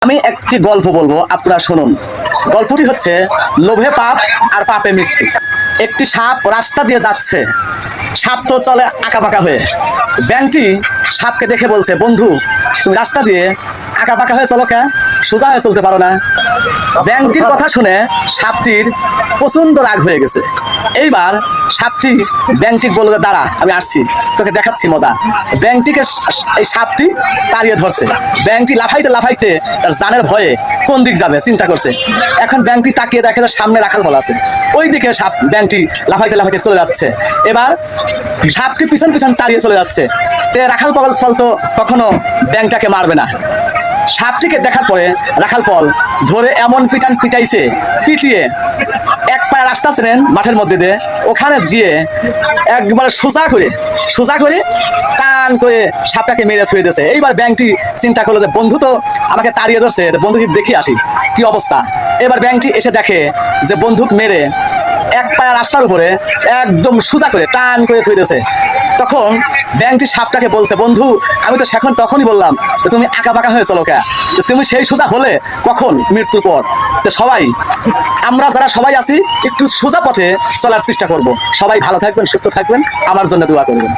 আমি একটি গল্প বলবো, আপনারা শুনুন। গল্পটি হচ্ছে লোভে পাপ আর পাপে মৃত্যু। একটি সাপ রাস্তা দিয়ে যাচ্ছে, সাপ তো চলে আঁকাবাঁকা হয়ে। ব্যাঙটি সাপকে দেখে বলছে, বন্ধু তুমি রাস্তা দিয়ে আঁকাবাঁকা হয়ে চলো কে, সোজা হয়ে চলতে পারো না? ব্যাঙটির কথা শুনে সাপটির প্রচন্ড রাগ হয়ে গেছে। এইবার সাপটি ব্যাঙটি বলল, দাঁড়া আমি আসছি, তোকে দেখাচ্ছি মজা। ব্যাঙটিকে এই সাপটি তাড়িয়ে ধরছে। ব্যাঙটি লাফাইতে লাফাইতে তার জানের ভয়ে কোন দিক যাবে চিন্তা করছে। এখন ব্যাঙটি তাকিয়ে দেখে তার সামনে রাখাল বল আছে, ওই দিকে সাপ ব্যাঙটি লাফাইতে লাফাইতে চলে যাচ্ছে। এবার সাপটি পিছন পিছন তাড়িয়ে চলে যাচ্ছে। রাখাল ফল তো কখনো ব্যাঙটাকে মারবে না। সাপটিকে দেখার পরে রাখাল ফল ধরে এমন পিটাইছে, পিটিয়ে এক পায়ে রাস্তা ছিলেন মাঠের মধ্যে দিয়ে, ওখানে গিয়ে একবার সোজা করে টান করে সাপটাকে মেরে ছুঁয়ে দিয়েছে। এইবার ব্যাঙটি চিন্তা করলো যে বন্ধু তো আমাকে তাড়িয়ে ধরছে, বন্ধুকে দেখে আসি কি অবস্থা। এবার ব্যাঙটি এসে দেখে যে বন্দুক মেরে এক পায়ে রাস্তার উপরে একদম সোজা করে টান করে থুয়ে দিয়েছে। তখন ব্যাঙটি সাপটাকে বলছে, বন্ধু আমি তো সেখন তখনই বললাম যে তুমি আঁকাবাঁকা হয়ে চলো কে, তুমি সেই সোজা হলে কখন? মৃত্যুর পর। তো সবাই আমরা যারা সবাই আছি একটু সোজা পথে চলার চেষ্টা করব। সবাই ভালো থাকবেন, সুস্থ থাকবেন, আমার জন্য দোয়া করবেন।